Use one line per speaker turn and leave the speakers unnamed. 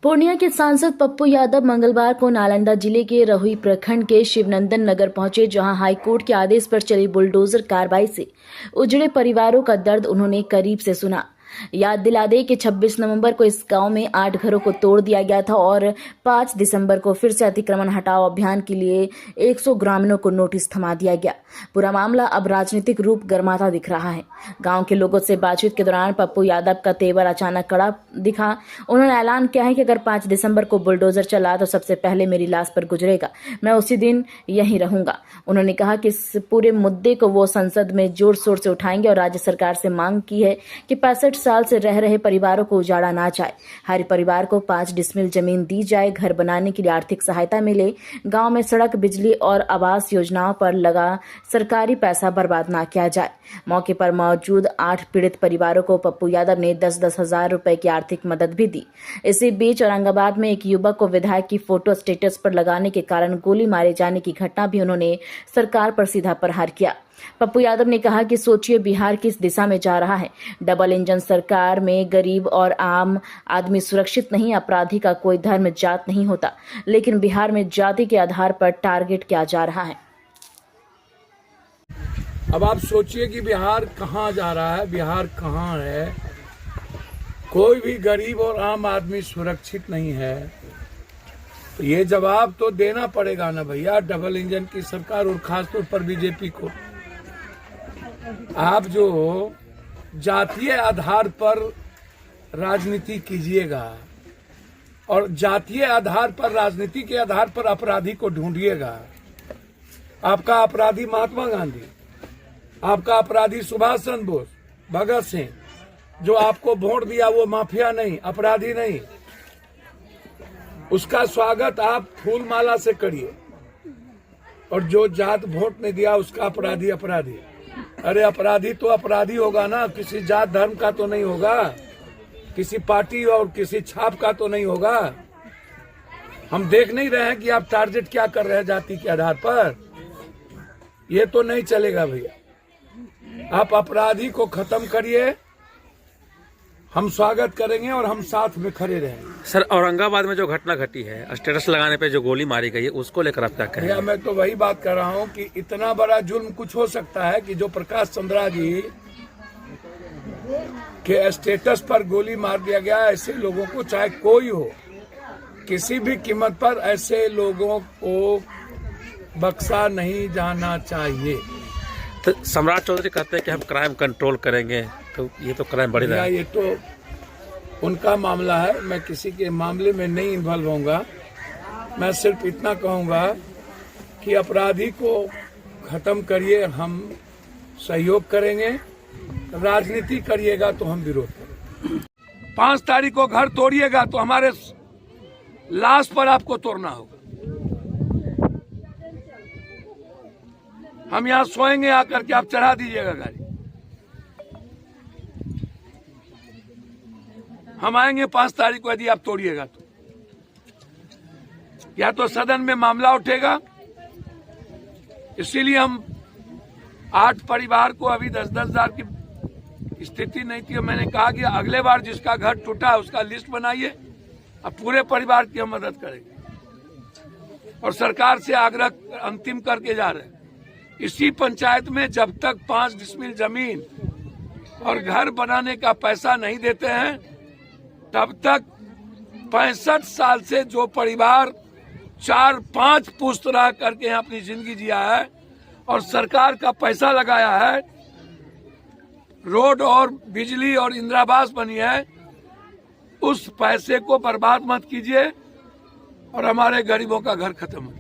पूर्णिया के सांसद पप्पू यादव मंगलवार को नालंदा जिले के रहुई प्रखंड के शिवनंदन नगर पहुंचे, जहां हाईकोर्ट के आदेश पर चली बुलडोजर कार्रवाई से उजड़े परिवारों का दर्द उन्होंने करीब से सुना। याद दिला दे कि 26 नवंबर को इस गांव में 8 घरों को तोड़ दिया गया था और 5 दिसंबर को फिर से अतिक्रमण हटाओ अभियान के लिए 100 ग्रामीणों को नोटिस थमा दिया गया। पूरा मामला अब राजनीतिक रूप गर्माता दिख रहा है। गांव के लोगों से बातचीत के दौरान पप्पू यादव का तेवर अचानक कड़ा दिखा। उन्होंने ऐलान किया है कि अगर 5 दिसंबर को बुलडोजर चला तो सबसे पहले मेरी लाश पर गुजरेगा, मैं उसी दिन यहीं रहूंगा। उन्होंने कहा कि इस पूरे मुद्दे को वो संसद में जोर शोर से उठाएंगे और राज्य सरकार से मांग की है कि 65 साल से रह रहे परिवारों को उजाड़ा ना जाए। हर परिवार को 5 डिसमिल जमीन दी जाए, घर बनाने के लिए आर्थिक सहायता मिले, गांव में सड़क, बिजली और आवास योजनाओं पर लगा सरकारी पैसा बर्बाद ना किया जाए। मौके पर मौजूद 8 पीड़ित परिवारों को पप्पू यादव ने 10-10 हजार रुपए की आर्थिक मदद भी दी। इसी बीच औरंगाबाद में एक युवक को विधायक की फोटो स्टेटस पर लगाने के कारण गोली मारे जाने की घटना भी उन्होंने सरकार पर सीधा प्रहार किया। पप्पू यादव ने कहा कि सोचिए बिहार किस दिशा में जा रहा है। डबल इंजन सरकार में गरीब और आम आदमी सुरक्षित नहीं, अपराधी का कोई धर्म जात नहीं होता, लेकिन बिहार में जाति के आधार पर टारगेट किया जा रहा है।
अब आप सोचिए कि बिहार कहाँ जा रहा है, बिहार कहाँ है। कोई भी गरीब और आम आदमी सुरक्षित नहीं है। तो ये जवाब तो देना पड़ेगा ना भैया, डबल इंजन की सरकार और खासतौर पर बीजेपी को। आप जो जातीय आधार पर राजनीति कीजिएगा और जातीय आधार पर, राजनीति के आधार पर अपराधी को ढूंढिएगा। आपका अपराधी महात्मा गांधी, आपका अपराधी सुभाष चंद्र बोस, भगत सिंह, जो आपको वोट दिया वो माफिया नहीं, अपराधी नहीं। उसका स्वागत आप फूल माला से करिए। और जो जात वोट नहीं दिया उसका अपराधी अपराधी। अरे अपराधी तो अपराधी होगा ना, किसी जात धर्म का तो नहीं होगा, किसी पार्टी और किसी छाप का तो नहीं होगा। हम देख नहीं रहे हैं कि आप टारगेट क्या कर रहे हैं जाति के आधार पर। ये तो नहीं चलेगा भैया। आप अपराधी को खत्म करिए, हम स्वागत करेंगे और हम साथ में खड़े रहेंगे।
सर, औरंगाबाद में जो घटना घटी है, स्टेटस लगाने पे जो गोली मारी गई है, उसको लेकर आप क्या कहेंगे?
मैं तो वही बात कर रहा हूँ कि इतना बड़ा जुल्म कुछ हो सकता है कि जो प्रकाश चंद्रा जी के स्टेटस पर गोली मार दिया गया। ऐसे लोगों को, चाहे कोई हो, किसी भी कीमत पर ऐसे लोगों को बख्शा नहीं जाना चाहिए।
तो सम्राट चौधरी कहते हैं कि हम क्राइम कंट्रोल करेंगे, तो ये तो क्राइम बढ़ रहा है।
ये तो उनका मामला है, मैं किसी के मामले में नहीं इन्वॉल्व होऊंगा। मैं सिर्फ इतना कहूंगा कि अपराधी को खत्म करिए, हम सहयोग करेंगे। राजनीति करिएगा तो हम विरोध करेंगे। 5 तारीख को घर तोड़िएगा तो हमारे लाश पर आपको तोड़ना होगा। हम यहाँ सोएंगे आकर के, आप चढ़ा दीजिएगा गाड़ी। हम आएंगे 5 तारीख को, यदि आप तोड़िएगा तो या तो सदन में मामला उठेगा। इसीलिए हम 8 परिवार को, अभी 10-10 हजार की स्थिति नहीं थी, मैंने कहा कि अगले बार जिसका घर टूटा उसका लिस्ट बनाइए, अब पूरे परिवार की हम मदद करेंगे। और सरकार से आग्रह अंतिम करके जा रहे हैं, इसी पंचायत में जब तक 5 डिसमिल जमीन और घर बनाने का पैसा नहीं देते हैं, तब तक 65 साल से जो परिवार 4-5 पुश्त रह करके अपनी जिंदगी जिया है और सरकार का पैसा लगाया है, रोड और बिजली और इंदिरावास बनी है, उस पैसे को बर्बाद मत कीजिए और हमारे गरीबों का घर खत्म हो।